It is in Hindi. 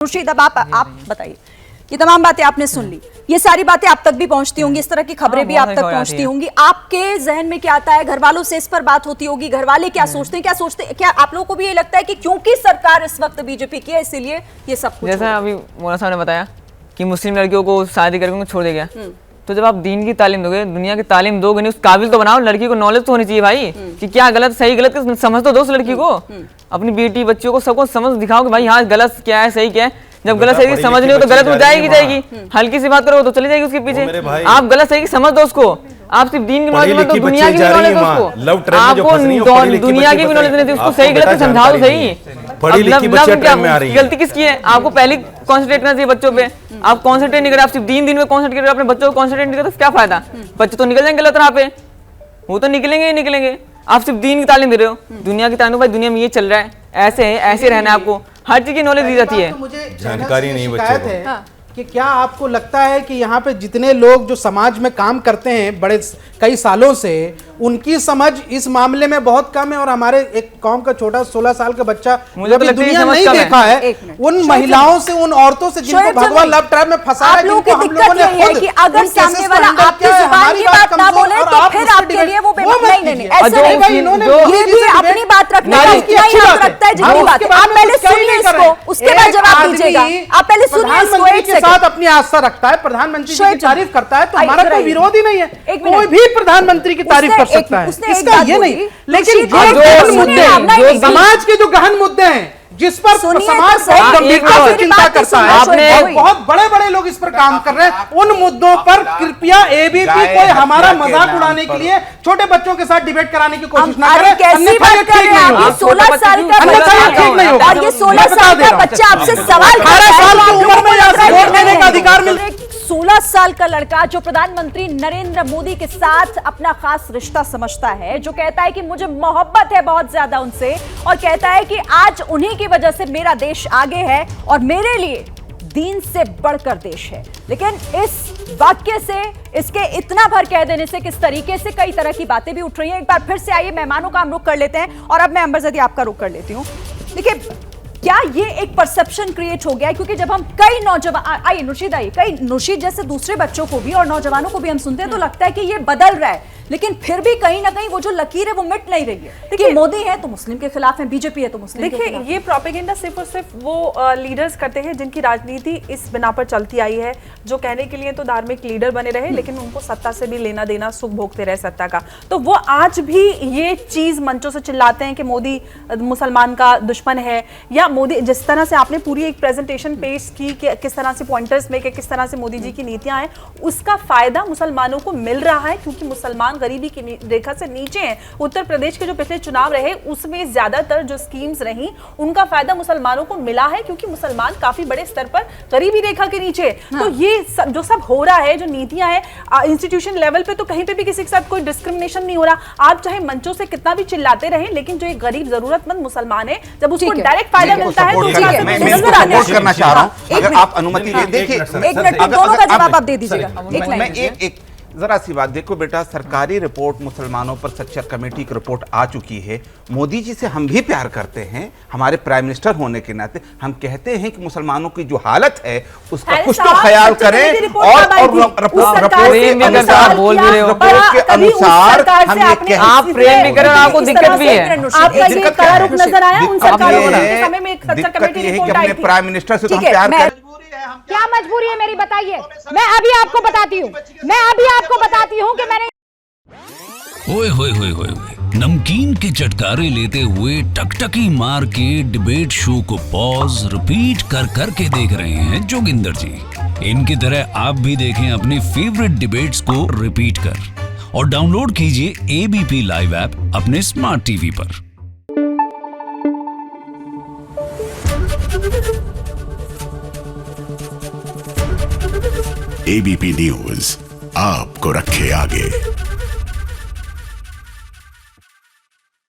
मुर्शीद, अब आप बताइए, ये तमाम बातें आपने सुन ली, ये सारी बातें आप तक भी पहुंचती होंगी, इस तरह की खबरें भी आप तक पहुंचती होंगी। आपके जहन में क्या आता है? घर वालों से इस पर बात होती होगी, घर वाले क्या सोचते हैं, क्या आप लोगों को भी ये लगता है कि क्योंकि सरकार इस वक्त बीजेपी की है इसीलिए ये सब कुछ? जैसा अभी मौलाना साहब ने बताया कि मुस्लिम लड़कियों को शादी करके उनको छोड़ दिया, तो जब आप दीन की तालीम दोगे, दुनिया की तालीम दोगे, नहीं उस काबिल तो बनाओ, लड़की को नॉलेज तो होनी चाहिए भाई कि क्या गलत सही गलत समझ तो दो उस लड़की को, अपनी बेटी बच्चों को सबको समझ दिखाओ कि भाई हाँ गलत क्या है सही क्या है। जब गलत सही की समझ नहीं हो तो गलत हो जाएगी, हल्की सी बात करो तो चली जाएगी उसके पीछे। आप गलत सही की समझ दो उसको, आप सिर्फ दीन की नॉलेज मत दो, दुनिया की भी नॉलेज दो उसको, आपको दुनिया की भी नॉलेज नहीं, उसको सही गलत समझाओ सही। गलती किसकी है? आपको पहले कॉन्सेंट्रेट करना चाहिए बच्चों पे, आप कॉन्सेंट्रेट नहीं कर, आप सिर्फ दीन में कॉन्सेंट्रेट कर, अपने बच्चों को कॉन्सेंट्रेट नहीं करते क्या फायदा? बच्चे तो निकल जाएंगे गलत राह पे, वो तो निकलेंगे ही निकलेंगे। आप सिर्फ दीन की तालीम दे रहे हो, दुनिया की तालीम, भाई दुनिया में ये चल रहा है, ऐसे है, ऐसे रहना है, आपको हर चीज की नॉलेज दी जाती है। मुझे जानकारी नहीं बच्चों को कि क्या आपको लगता है कि यहाँ पे जितने लोग जो समाज में काम करते हैं बड़े कई सालों से, उनकी समझ इस मामले में बहुत कम है, और हमारे एक कौम का छोटा 16 साल का बच्चा मुझे तो दुनिया नहीं देखा है, उन महिलाओं से, उन औरतों से जिनको भगवान लव ट्रैप में फंसा है, जिनको हम लोगों ने खुद, अगर सामने वाला आपकी जुबान की बात ना बोले तो फिर आपके लिए वो नहीं, ऐसा नहीं, ये भी अपनी बात रखने का उतना ही हक रखता है जितनी बात। आप पहले सुनिए इसको, उसके बाद जवाब दीजिएगा। आप पहले सुनिए इसको, एक साथ अपनी आस्था रखता है, प्रधानमंत्री जी की तारीफ करता है, तो हमारा कोई विरोध ही नहीं है, कोई भी प्रधानमंत्री की तारीफ कर सकता है, इसका ये नहीं। लेकिन जो मुद्दे, समाज के जो गहन मुद्दे हैं जिस पर समाज बहुत गंभीरता से चिंता करता है, और बहुत बड़े बड़े लोग इस पर काम कर रहे हैं, उन मुद्दों पर कृपया एबीपी कोई हमारा मजाक उड़ाने के लिए छोटे बच्चों के साथ डिबेट कराने की कोशिश ना करे। अन्यथा ये ठीक नहीं होगा, 16 साल का बच्चा, और ये 16 साल का बच्चा आपसे सवाल 18 साल की उम्र में वोट देने का अधिकार मिल 16 साल का लड़का जो प्रधानमंत्री नरेंद्र मोदी के साथ अपना खास रिश्ता समझता है, जो कहता है कि मुझे मोहब्बत है बहुत ज्यादा उनसे, और कहता है कि आज उन्हीं की वजह से मेरा देश आगे है और मेरे लिए दीन से बढ़कर देश है। लेकिन इस वाक्य से, इसके इतना भर कह देने से किस तरीके से कई तरह की बातें भी उठ रही हैं। एक बार फिर से आइए मेहमानों का हम रुख कर लेते हैं, और अब मैं अंबरज़दी आपका रुख कर लेती हूँ। देखिए, क्या ये एक परसेप्शन क्रिएट हो गया है? क्योंकि जब हम कई नौजवान, आइए नुर्शीद आइए, कई नुर्शीद जैसे दूसरे बच्चों को भी और नौजवानों को भी हम सुनते हैं तो लगता है कि ये बदल रहा है, लेकिन फिर भी कहीं ना कहीं वो जो लकीर है वो मिट नहीं रही है। देखिए, मोदी है तो मुस्लिम के खिलाफ है, बीजेपी है तो मुस्लिम के खिलाफ। देखिए, ये प्रोपेगेंडा सिर्फ और सिर्फ वो लीडर्स करते हैं जिनकी राजनीति इस बिना पर चलती आई है, जो कहने के लिए तो धार्मिक लीडर बने रहे, लेकिन उनको सत्ता से भी लेना देना, सुख भोगते रहे सत्ता का। तो वो आज भी ये चीज मंचों से चिल्लाते हैं कि मोदी मुसलमान का दुश्मन है, या मोदी, जिस तरह से आपने पूरी एक प्रेजेंटेशन पेश की कि किस तरह से पॉइंटर्स में कि किस तरह से मोदी जी की नीतियां हैं, उसका फायदा मुसलमानों को मिल रहा है, क्योंकि मुसलमान गरीबी की रेखा से नीचे हैं। उत्तर प्रदेश के जो पिछले चुनाव रहे उसमें ज्यादातर जो स्कीम्स रही उनका फायदा मुसलमानों को मिला है, क्योंकि मुसलमान काफी बड़े स्तर पर गरीबी रेखा के नीचे है। तो ये जो सब हो रहा है, जो नीतियां हैं इंस्टीट्यूशन लेवल पे, तो कहीं पे भी किसी के साथ कोई डिस्क्रिमिनेशन नहीं हो रहा। आप चाहे मंचों से कितना भी चिल्लाते रहे, लेकिन जो एक गरीब जरूरतमंद मुसलमान है, जब उसको डायरेक्ट फायदा मिलता है, तो करना चाह रहा हूं, अगर आप अनुमति दे। देखिए, एक मिनट, दोनों का जवाब आप दे दीजिएगा। एक जरा सी बात देखो बेटा, सरकारी रिपोर्ट मुसलमानों पर सच्चर कमेटी की रिपोर्ट आ चुकी है। मोदी जी से हम भी प्यार करते हैं, हमारे प्राइम मिनिस्टर होने के नाते हम कहते हैं कि मुसलमानों की जो हालत है उसका कुछ तो ख्याल करें, और रिपोर्ट के अनुसार आप प्रेम भी करें, आपको दिक्कत भी है। आपका रुख नजर आया उन सरकारों के समय में, एक सच्चर कमेटी रिपोर्ट आई थी। अपने प्राइम मिनिस्टर से तो हम प्यार करें। क्या मजबूरी है मेरी, बताइए। मैं अभी आपको बताती हूँ कि मैंने ओए होए होए होए, नमकीन के चटकारे लेते हुए टकटकी मार के डिबेट शो को पॉज रिपीट कर करके देख रहे हैं जोगिंदर जी। इनकी तरह आप भी देखें अपने फेवरेट डिबेट्स को रिपीट कर, और डाउनलोड कीजिए एबीपी लाइव ऐप अपने स्मार्ट टीवी पर। एबीपी न्यूज आपको रखे आगे।